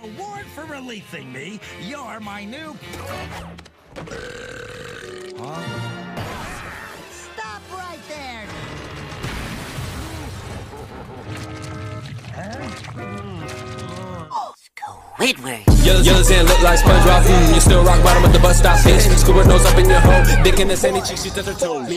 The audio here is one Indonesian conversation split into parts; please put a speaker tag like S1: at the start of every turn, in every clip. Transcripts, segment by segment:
S1: Award for releasing me. You're my new... Huh?
S2: Stop right there!
S3: Squidward.
S4: Yellows and look like SpongeBob. You still rock bottom at the bus stop, bitch. Squidward nose up in your hole. Dick in the sandy cheek, she touch her toes.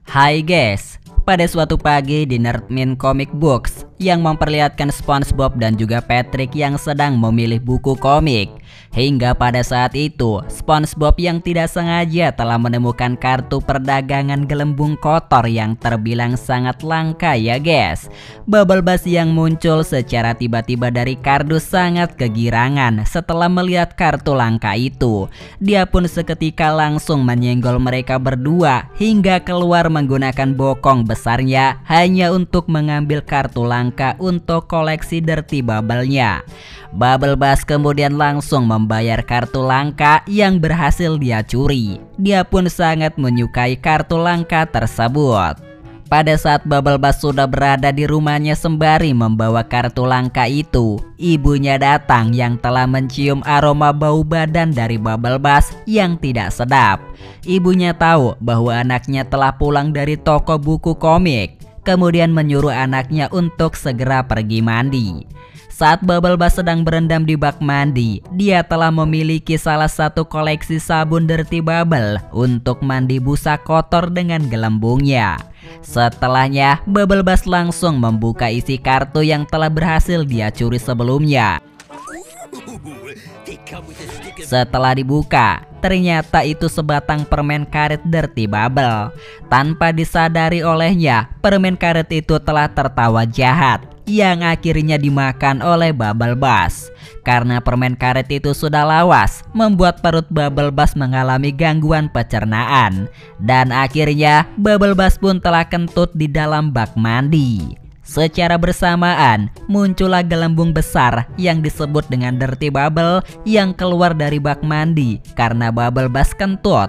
S5: Hai guys, pada suatu pagi di Nerdmin Comic Books yang memperlihatkan SpongeBob dan juga Patrick yang sedang memilih buku komik. Hingga pada saat itu, SpongeBob yang tidak sengaja telah menemukan kartu perdagangan gelembung kotor yang terbilang sangat langka ya guys. Bubble Bass yang muncul secara tiba-tiba dari kardus sangat kegirangan setelah melihat kartu langka itu. Dia pun seketika langsung menyenggol mereka berdua hingga keluar menggunakan bokong besarnya hanya untuk mengambil kartu langka untuk koleksi Dirty Bubble-nya. Bubble Bass kemudian langsung membayar kartu langka yang berhasil dia curi. Dia pun sangat menyukai kartu langka tersebut. Pada saat Bubble Bass sudah berada di rumahnya sembari membawa kartu langka itu, ibunya datang yang telah mencium aroma bau badan dari Bubble Bass yang tidak sedap. Ibunya tahu bahwa anaknya telah pulang dari toko buku komik, kemudian menyuruh anaknya untuk segera pergi mandi. Saat Bubble Bass sedang berendam di bak mandi, dia telah memiliki salah satu koleksi sabun Dirty Bubble untuk mandi busa kotor dengan gelembungnya. Setelahnya, Bubble Bass langsung membuka isi kartu yang telah berhasil dia curi sebelumnya. Setelah dibuka, ternyata itu sebatang permen karet Dirty Bubble. Tanpa disadari olehnya, permen karet itu telah tertawa jahat yang akhirnya dimakan oleh Bubble Bass. Karena permen karet itu sudah lawas, membuat perut Bubble Bass mengalami gangguan pencernaan. Dan akhirnya Bubble Bass pun telah kentut di dalam bak mandi. Secara bersamaan, muncullah gelembung besar yang disebut dengan Dirty Bubble yang keluar dari bak mandi karena Bubble Bass kentut.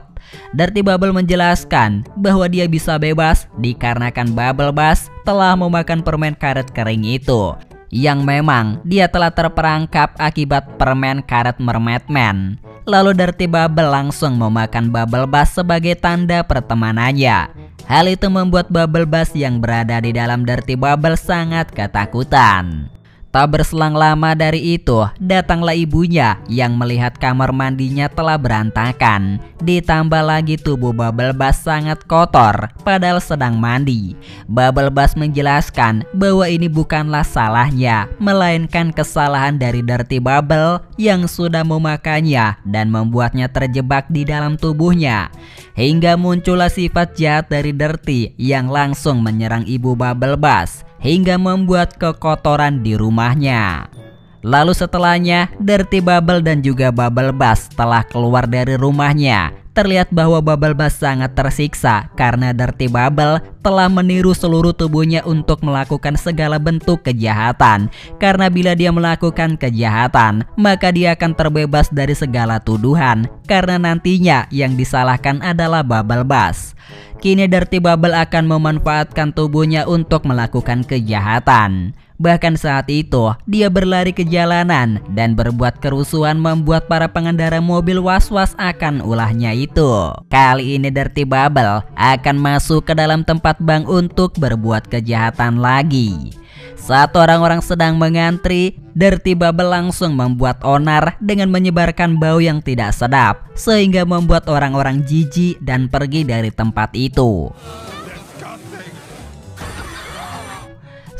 S5: Dirty Bubble menjelaskan bahwa dia bisa bebas dikarenakan Bubble Bass telah memakan permen karet kering itu, yang memang dia telah terperangkap akibat permen karet Mermaid Man. Lalu Dirty Bubble langsung memakan Bubble Bass sebagai tanda pertemanannya. Hal itu membuat Bubble Bass yang berada di dalam Dirty Bubble sangat ketakutan. Tak berselang lama dari itu, datanglah ibunya yang melihat kamar mandinya telah berantakan. Ditambah lagi tubuh Bubble Bass sangat kotor padahal sedang mandi. Bubble Bass menjelaskan bahwa ini bukanlah salahnya, melainkan kesalahan dari Dirty Bubble yang sudah memakannya dan membuatnya terjebak di dalam tubuhnya. Hingga muncullah sifat jahat dari Dirty yang langsung menyerang ibu Bubble Bass hingga membuat kekotoran di rumahnya. Lalu setelahnya, Dirty Bubble dan juga Bubble Bass telah keluar dari rumahnya. Terlihat bahwa Bubble Bass sangat tersiksa karena Dirty Bubble telah meniru seluruh tubuhnya untuk melakukan segala bentuk kejahatan. Karena bila dia melakukan kejahatan, maka dia akan terbebas dari segala tuduhan. Karena nantinya yang disalahkan adalah Bubble Bass. Kini Dirty Bubble akan memanfaatkan tubuhnya untuk melakukan kejahatan. Bahkan saat itu, dia berlari ke jalanan dan berbuat kerusuhan membuat para pengendara mobil was-was akan ulahnya itu. Kali ini Dirty Bubble akan masuk ke dalam tempat bank untuk berbuat kejahatan lagi. Saat orang-orang sedang mengantri, Dirty Bubble langsung membuat onar dengan menyebarkan bau yang tidak sedap, sehingga membuat orang-orang jijik dan pergi dari tempat itu.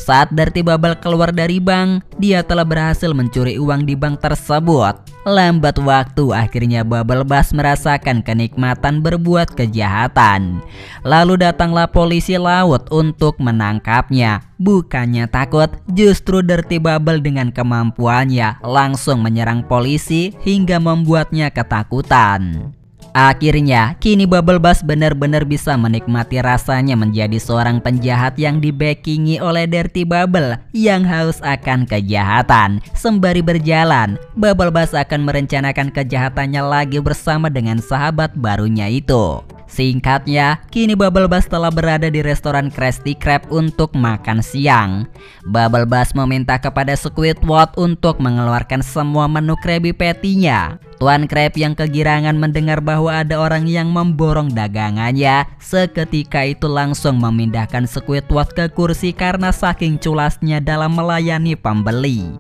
S5: Saat Dirty Bubble keluar dari bank, dia telah berhasil mencuri uang di bank tersebut. Lambat waktu, akhirnya Bubble Bass merasakan kenikmatan berbuat kejahatan. Lalu datanglah polisi laut untuk menangkapnya. Bukannya takut, justru Dirty Bubble dengan kemampuannya langsung menyerang polisi hingga membuatnya ketakutan. Akhirnya, kini Bubble Bass benar-benar bisa menikmati rasanya menjadi seorang penjahat yang dibackingi oleh Dirty Bubble yang haus akan kejahatan. Sembari berjalan, Bubble Bass akan merencanakan kejahatannya lagi bersama dengan sahabat barunya itu. Singkatnya, kini Bubble Bass telah berada di restoran Krusty Krab untuk makan siang. Bubble Bass meminta kepada Squidward untuk mengeluarkan semua menu Krabby Patty-nya. Tuan Krab yang kegirangan mendengar bahwa ada orang yang memborong dagangannya, seketika itu langsung memindahkan Squidward ke kursi karena saking culasnya dalam melayani pembeli.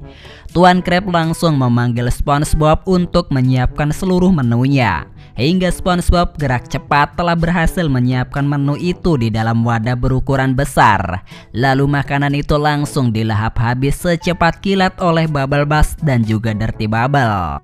S5: Tuan Krab langsung memanggil SpongeBob untuk menyiapkan seluruh menunya. Hingga SpongeBob gerak cepat telah berhasil menyiapkan menu itu di dalam wadah berukuran besar. Lalu makanan itu langsung dilahap habis secepat kilat oleh Bubble Bass dan juga Dirty Bubble.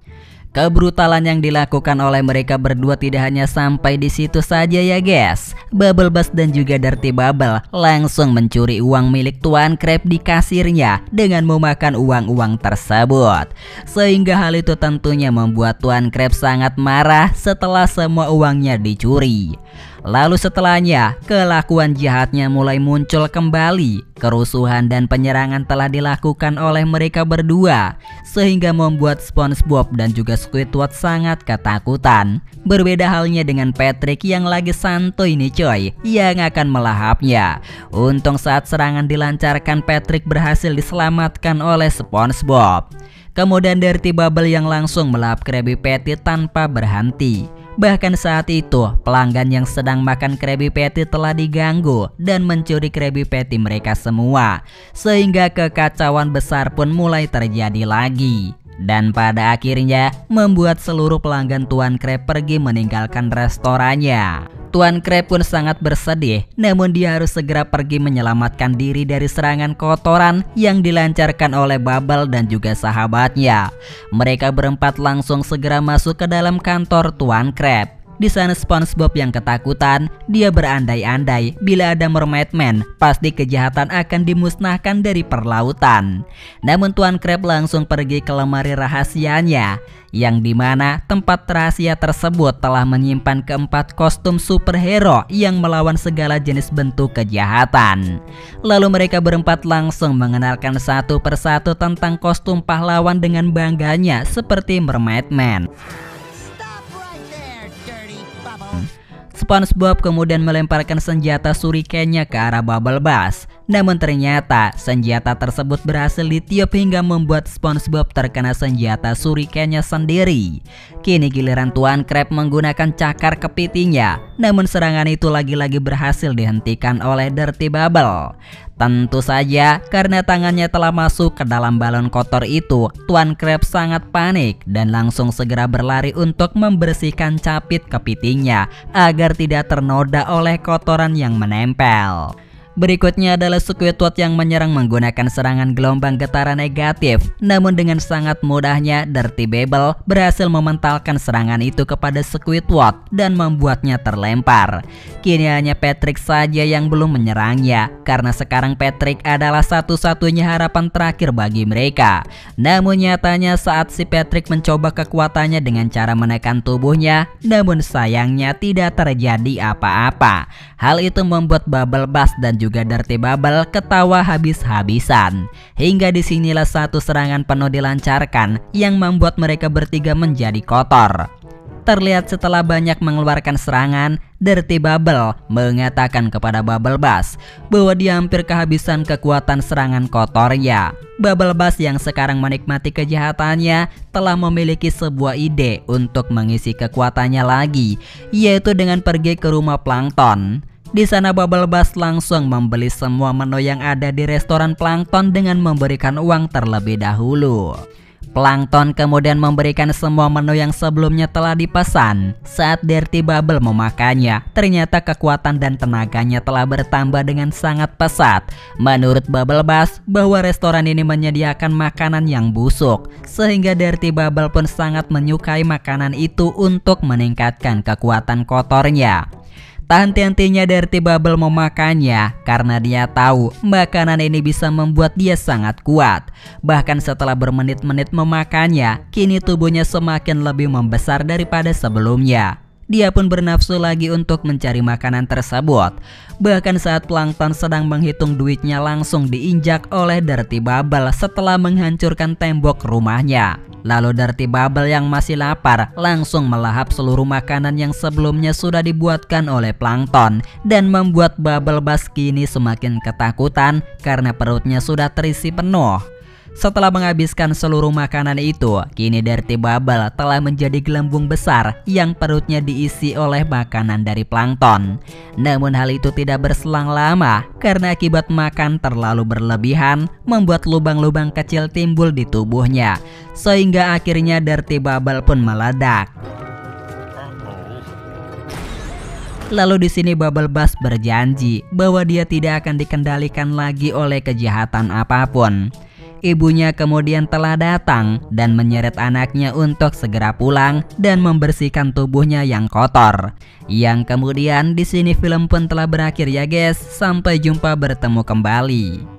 S5: Kebrutalan yang dilakukan oleh mereka berdua tidak hanya sampai di situ saja ya guys. Bubble Bass dan juga Dirty Bubble langsung mencuri uang milik Tuan Krab di kasirnya dengan memakan uang-uang tersebut. Sehingga hal itu tentunya membuat Tuan Krab sangat marah setelah semua uangnya dicuri. Lalu setelahnya, kelakuan jahatnya mulai muncul kembali. Kerusuhan dan penyerangan telah dilakukan oleh mereka berdua, sehingga membuat SpongeBob dan juga Squidward sangat ketakutan. Berbeda halnya dengan Patrick yang lagi santuy nih coy, yang akan melahapnya. Untung saat serangan dilancarkan, Patrick berhasil diselamatkan oleh SpongeBob. Kemudian Dirty Bubble yang langsung melahap Krabby Patty tanpa berhenti. Bahkan saat itu, pelanggan yang sedang makan Krabby Patty telah diganggu dan mencuri Krabby Patty mereka semua. Sehingga kekacauan besar pun mulai terjadi lagi. Dan pada akhirnya membuat seluruh pelanggan Tuan Krab pergi meninggalkan restorannya. Tuan Krab pun sangat bersedih, namun dia harus segera pergi menyelamatkan diri dari serangan kotoran yang dilancarkan oleh Bubble dan juga sahabatnya. Mereka berempat langsung segera masuk ke dalam kantor Tuan Krab. Di sana SpongeBob yang ketakutan, dia berandai-andai bila ada Mermaid Man, pasti kejahatan akan dimusnahkan dari perlautan. Namun Tuan Krab langsung pergi ke lemari rahasianya, yang dimana tempat rahasia tersebut telah menyimpan keempat kostum superhero yang melawan segala jenis bentuk kejahatan. Lalu mereka berempat langsung mengenalkan satu persatu tentang kostum pahlawan dengan bangganya seperti Mermaid Man. SpongeBob kemudian melemparkan senjata shurikennya ke arah Bubble Bass. Namun ternyata senjata tersebut berhasil ditiup hingga membuat SpongeBob terkena senjata shurikennya sendiri. Kini giliran Tuan Krab menggunakan cakar kepitingnya. Namun serangan itu lagi-lagi berhasil dihentikan oleh Dirty Bubble. Tentu saja karena tangannya telah masuk ke dalam balon kotor itu, Tuan Krab sangat panik dan langsung segera berlari untuk membersihkan capit kepitingnya agar tidak ternoda oleh kotoran yang menempel. Berikutnya adalah Squidward yang menyerang menggunakan serangan gelombang getaran negatif. Namun dengan sangat mudahnya Dirty Bubble berhasil mementalkan serangan itu kepada Squidward dan membuatnya terlempar. Kini hanya Patrick saja yang belum menyerangnya, karena sekarang Patrick adalah satu-satunya harapan terakhir bagi mereka. Namun nyatanya saat si Patrick mencoba kekuatannya dengan cara menekan tubuhnya, namun sayangnya tidak terjadi apa-apa. Hal itu membuat Bubble Bass dan juga Dirty Bubble ketawa habis-habisan. Hingga disinilah satu serangan penuh dilancarkan yang membuat mereka bertiga menjadi kotor. Terlihat setelah banyak mengeluarkan serangan, Dirty Bubble mengatakan kepada Bubble Bass bahwa dia hampir kehabisan kekuatan serangan kotornya. Bubble Bass yang sekarang menikmati kejahatannya telah memiliki sebuah ide untuk mengisi kekuatannya lagi, yaitu dengan pergi ke rumah Plankton. Di sana Bubble Bass langsung membeli semua menu yang ada di restoran Plankton dengan memberikan uang terlebih dahulu. Plankton kemudian memberikan semua menu yang sebelumnya telah dipesan. Saat Dirty Bubble memakannya, ternyata kekuatan dan tenaganya telah bertambah dengan sangat pesat. Menurut Bubble Bass bahwa restoran ini menyediakan makanan yang busuk, sehingga Dirty Bubble pun sangat menyukai makanan itu untuk meningkatkan kekuatan kotornya. Tak henti-hentinya Dirty Bubble memakannya karena dia tahu makanan ini bisa membuat dia sangat kuat. Bahkan setelah bermenit-menit memakannya, kini tubuhnya semakin lebih membesar daripada sebelumnya. Dia pun bernafsu lagi untuk mencari makanan tersebut. Bahkan saat Plankton sedang menghitung duitnya langsung diinjak oleh Dirty Bubble setelah menghancurkan tembok rumahnya. Lalu Dirty Bubble yang masih lapar langsung melahap seluruh makanan yang sebelumnya sudah dibuatkan oleh Plankton dan membuat Bubble Bass kini semakin ketakutan karena perutnya sudah terisi penuh. Setelah menghabiskan seluruh makanan itu, kini Dirty Bubble telah menjadi gelembung besar yang perutnya diisi oleh makanan dari Plankton. Namun hal itu tidak berselang lama karena akibat makan terlalu berlebihan membuat lubang-lubang kecil timbul di tubuhnya, sehingga akhirnya Dirty Bubble pun meledak. Lalu di sini Bubble Bass berjanji bahwa dia tidak akan dikendalikan lagi oleh kejahatan apapun. Ibunya kemudian telah datang dan menyeret anaknya untuk segera pulang dan membersihkan tubuhnya yang kotor. Yang kemudian di sini film pun telah berakhir ya guys. Sampai jumpa, bertemu kembali.